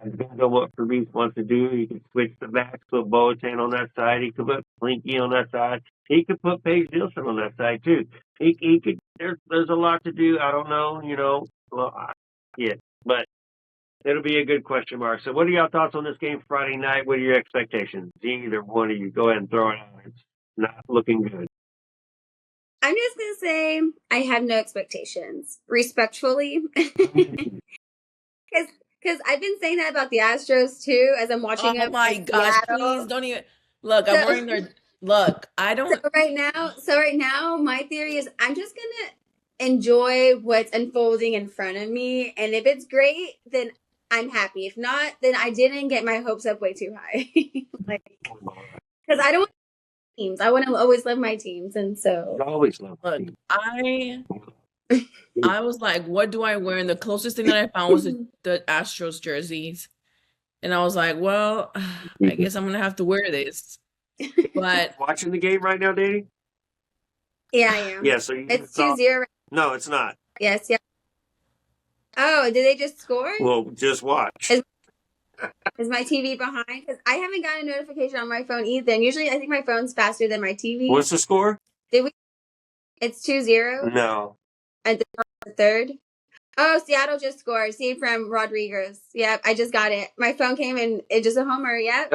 It's going to go what Fabrice wants to do. He can switch the backs, put Boateng on that side. He could put Blinky on that side. He could put Paige Nielsen on that side too. He could. There's a lot to do. I don't know. But it'll be a good question mark. So, what are y'all thoughts on this game Friday night? What are your expectations? Either one of you, go ahead and throw it out. It's not looking good. I'm just going to say I have no expectations, respectfully. Because I've been saying that about the Astros, too, as I'm watching them. Oh, my gosh, please don't even... Look, I'm wearing their... Look, I don't... So right now, my theory is I'm just going to enjoy what's unfolding in front of me. And if it's great, then I'm happy. If not, then I didn't get my hopes up way too high. Because I don't want teams. I want to always love my teams. And so... I always love Look, I was like, what do I wear? And the closest thing that I found was the Astros jerseys. And I was like, well, I guess I'm going to have to wear this. But watching the game right now, Dani? Yeah, I am. Yeah, so it's 2-0. No, it's not. Yes, yeah. Oh, did they just score? Well, just watch. Is my TV behind? Because I haven't gotten a notification on my phone either. And usually I think my phone's faster than my TV. What's the score? It's 2-0. No. At the third. Oh, Seattle just scored. See, from Rodriguez. Yep, I just got it. My phone came and it just a homer. Yep.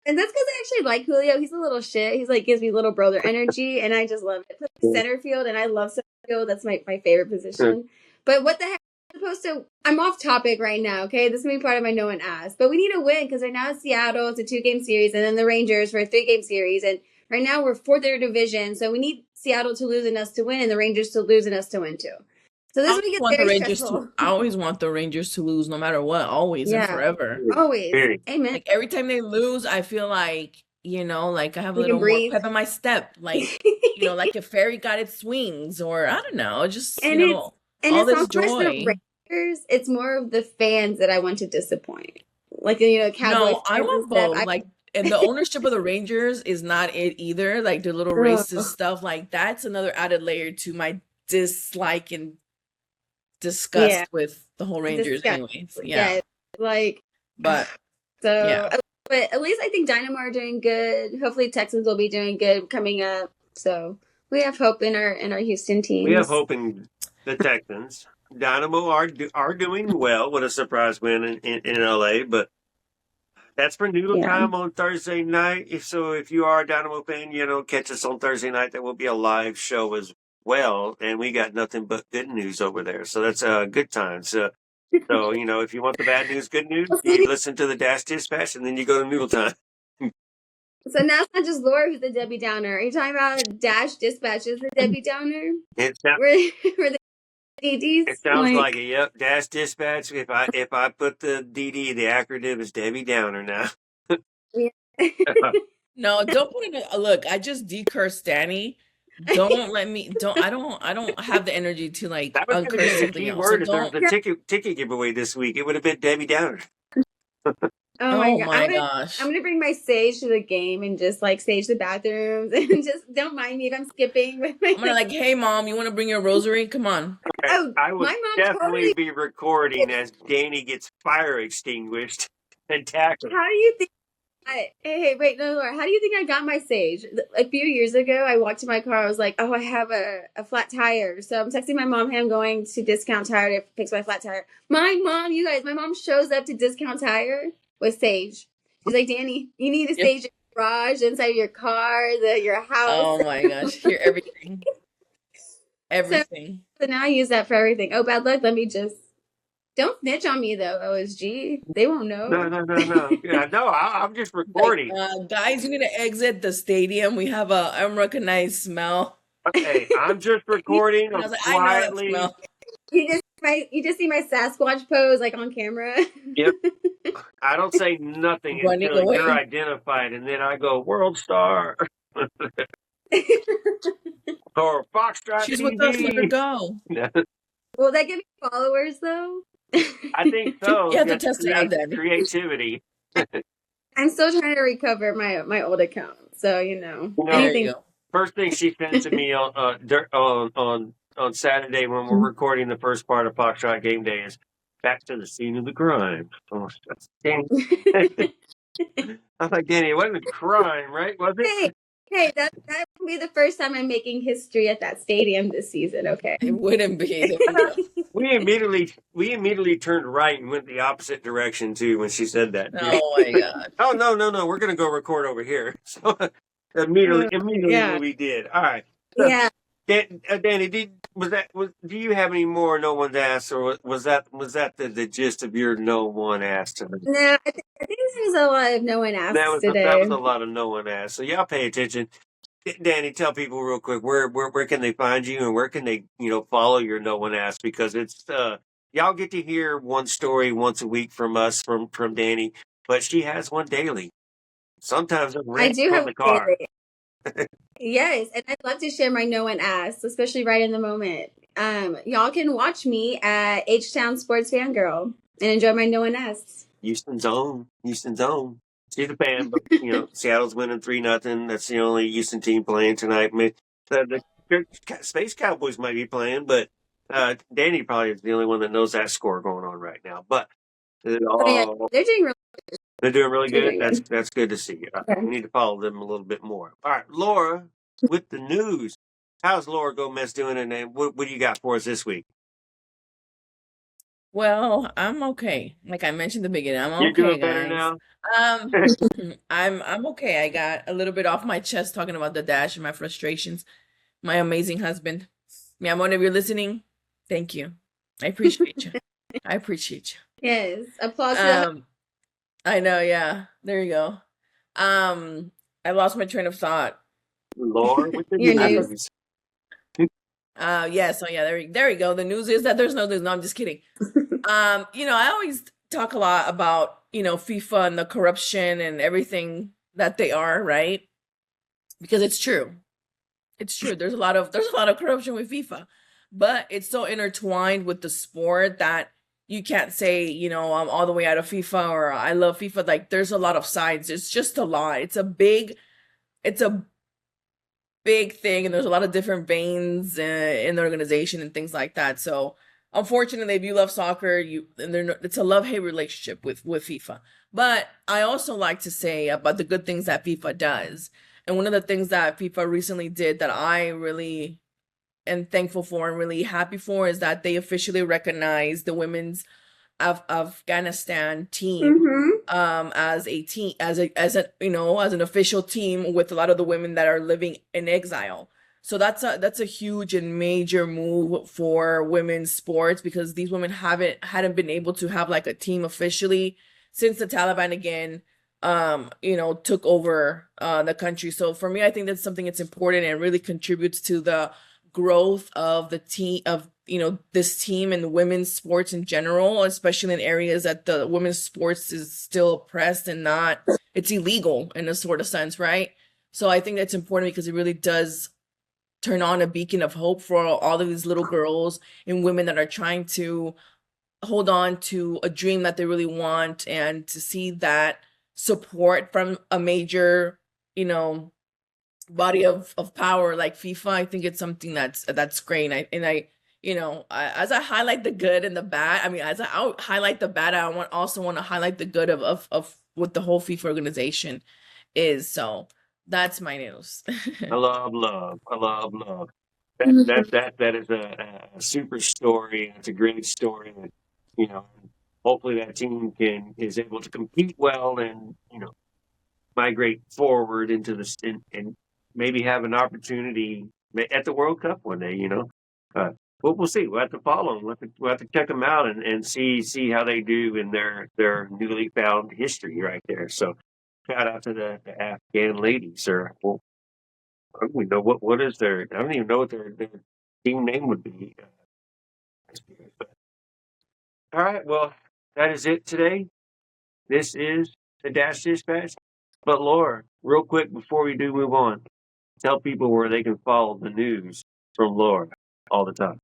And that's because I actually like Julio. He's a little shit. He's like, gives me little brother energy, and I just love it. Center field, and I love center field. That's my favorite position. But what the heck? I'm off topic right now, okay? This is going to be part of my No One Asked. But we need to win, because right now it's Seattle. It's a 2-game series, and then the Rangers for a 3-game series. And right now we're 4th in their division, so we need Seattle to lose and us to win, and the Rangers to lose and us to win, too. So this week it's very stressful. I always want the Rangers to lose, no matter what, always and forever. Always. Amen. Like, every time they lose, I feel like, like I have a little more pep in my step. Like, like a fairy got its wings, or I don't know, just, all this joy. Rangers, it's more of the fans that I want to disappoint. Like, Cowboys. No, I want both. And the ownership of the Rangers is not it either. Like, the little racist stuff, like, that's another added layer to my dislike and disgust with the whole Rangers anyways. But at least I think Dynamo are doing good. Hopefully Texans will be doing good coming up. So we have hope in our Houston teams. We have hope in the Texans. Dynamo are doing well with a surprise win in LA, but that's for noodle time on Thursday night. So if you are a Dynamo fan, catch us on Thursday night. There will be a live show as well, and we got nothing but good news over there. So that's a good time. So if you want the bad news, good news, you listen to the Dash Dispatch, and then you go to noodle time. So now it's not just Laura who's the Debbie Downer. Are you talking about Dash Dispatch is the Debbie Downer? We're the DDs? It sounds like it. Yep, Dash Dispatch. If I put the DD, the acronym is Debbie Downer now. No, don't put it. Look, I just decursed Dani. Don't let me. I don't have the energy to that was uncurse something else. Word. So if there was a ticket giveaway this week, it would have been Debbie Downer. Oh my Oh god! my I'm gosh. gonna bring my sage to the game and just like sage the bathrooms and just don't mind me if I'm skipping with my. I'm gonna like, hey mom, you want to bring your rosary? Come on. Okay, Oh, I my would mom definitely totally. be recording as Dani gets fire extinguished and tackled. How do you think? Hey, wait, no, Laura. How do you think I got my sage? A few years ago, I walked to my car. I was like, "Oh, I have a flat tire." So I'm texting my mom, "Hey, I'm going to Discount Tire to fix my flat tire." My mom, you guys, my mom shows up to Discount Tire with sage. She's like, "Dani, you need a Yep. sage in your garage, inside your car, your house." Oh my gosh. Hear everything. So, Everything. so now I use that for everything. Oh, bad luck. Let me just don't snitch on me though. OSG, they won't No, know. no, no, no. Yeah, no, I'm just Like, recording. guys, you need to exit the stadium. We have a unrecognized smell. Okay, I'm just You, recording. And I I'm was like, I know that quietly. smell. you just see my Sasquatch pose like on camera. Yep. I don't say nothing Running until you're away. identified, and then I go World Star or Foxtrot She's with us. Let her TV. go. Will that give me followers though? I think so. You have to Just test it out, Dani. creativity. I'm still trying to recover my old account, so There you anything. go. First thing she sent to me on Saturday when we're recording the first part of Foxtrot Game Day is back to the scene of the crime. Oh, Danny. I'm like, Danny, it wasn't a crime, right? Was it? Hey, hey, that will be the first time I'm making history at that stadium this season. Okay. It wouldn't be. There you go. We immediately turned right and went the opposite direction too when she said that. Oh my god. Oh no, we're gonna go record over here. So immediately Yeah, what we did. All right. So yeah. Danny, do you have any more no one's asked, or was that the gist of your no one asked tonight? No, I think there's a lot of no one That asks was that was today. a lot of no one asked. So y'all pay attention. Danny, tell people real quick where can they find you and where can they follow your no one asked, because it's y'all get to hear one story once a week from us from Danny, but she has one daily. Sometimes a I rant do from have the a car. daily. Yes, and I'd love to share my no one asks, especially right in the moment. Y'all can watch me at H Town Sports Fangirl and enjoy my no one asks. Houston's own. Houston's own. She's a fan, but Seattle's winning 3-0. That's the only Houston team playing tonight. The Space Cowboys might be playing, but Danny probably is the only one that knows that score going on right now. But Oh yeah, they're doing really, they're doing really they're good. doing That's good. that's good to see. Okay. We need to follow them a little bit more. All right, Laura, with the news. How's Laura Gómez doing, and what do you got for us this week? Well, I'm okay. Like I mentioned in the beginning, I'm You're okay, doing better guys. now. Um, I'm okay. I got a little bit off my chest talking about the dash and my frustrations. My amazing husband. Mi amor, if you're listening, thank you. I appreciate you. I appreciate Yes, applause you. to the I know, yeah. There you go. I lost my train of thought. Laura with the your I news. for news. yeah, so yeah, there you go. The news is that there's no news. No, I'm just kidding. I always talk a lot about, FIFA and the corruption and everything that they are, right? Because it's true. It's true. There's a lot of corruption with FIFA, but it's so intertwined with the sport that you can't say, I'm all the way out of FIFA or I love FIFA. Like there's a lot of sides. It's just a lot. It's a big thing, and there's a lot of different veins in the organization and things like that. So unfortunately, if you love soccer, it's a love-hate relationship with FIFA. But I also like to say about the good things that FIFA does. And one of the things that FIFA recently did that I really am thankful for and really happy for is that they officially recognized the women's Afghanistan team as a team as an official team with a lot of the women that are living in exile. So that's a huge and major move for women's sports because these women hadn't been able to have like a team officially since the Taliban again took over the country. So for me, I think that's something that's important and really contributes to the growth of the team of this team and women's sports in general, especially in areas that the women's sports is still oppressed and it's illegal in a sort of sense, right? So I think that's important because it really does turn on a beacon of hope for all of these little girls and women that are trying to hold on to a dream that they really want, and to see that support from a major, body of power like FIFA. I think it's something that's great. As I highlight the good and the bad, I mean, as I highlight the bad, I also want to highlight the good of what the whole FIFA organization is. So that's my news. I love love. I love love. That is a super story. It's a great story, and hopefully that team is able to compete well, and migrate forward into the and maybe have an opportunity at the World Cup one day. We'll see. We'll have to follow them. We'll have to check them out and see how they do in their newly found history right there. So shout out to the Afghan ladies. Or well, I don't even know what is their. I don't even know what their team name would be. But, all right. Well, that is it today. This is the Dash Dispatch. But Laura, real quick before we do move on, tell people where they can follow the news from Laura all the time.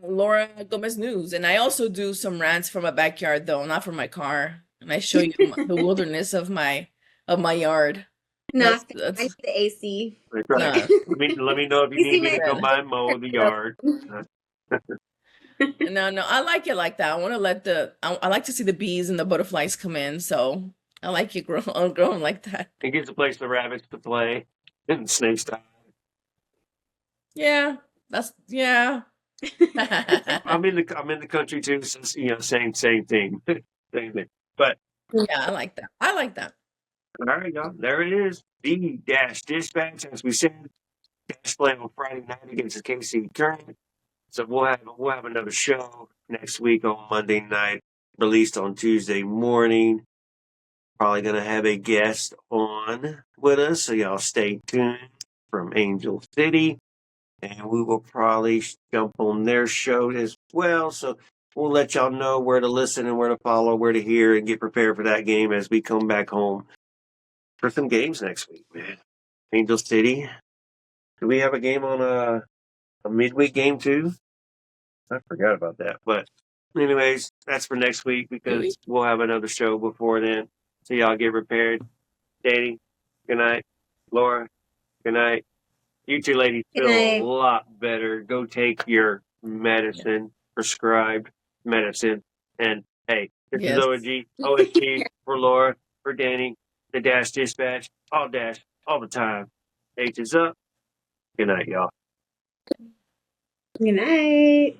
Laura Gómez News, and I also do some rants from my backyard, though not from my car, and I show you the wilderness of my yard. I That's need the AC. Right. Let me know if you need me to come by and mow the yard. No, I like it like that. I want to I like to see the bees and the butterflies come in, so I like it growing like that. It gives a place for rabbits to play and snakes to hide. Yeah, I'm in the country too, so same thing. Same thing. But yeah, I like that. All right, y'all. There it is. The Dash Dispatch, as we said, Dash play on Friday night against the KC tournament. So we'll have another show next week on Monday night, released on Tuesday morning. Probably gonna have a guest on with us, so y'all stay tuned from Angel City, and we will probably jump on their show as well. So we'll let y'all know where to listen and where to follow, where to hear, and get prepared for that game as we come back home for some games next week, man. Angel City. Do we have a game on a midweek game too? I forgot about that. But anyways, that's for next week because we'll have another show before then. So y'all get prepared. Dani, good night. Laura, good night. You two ladies feel a lot better. Go take your medicine, prescribed medicine. And hey, this is OSG for Laura, for Dani, the Dash Dispatch, all Dash, all the time. H is up. Good night, y'all. Good night.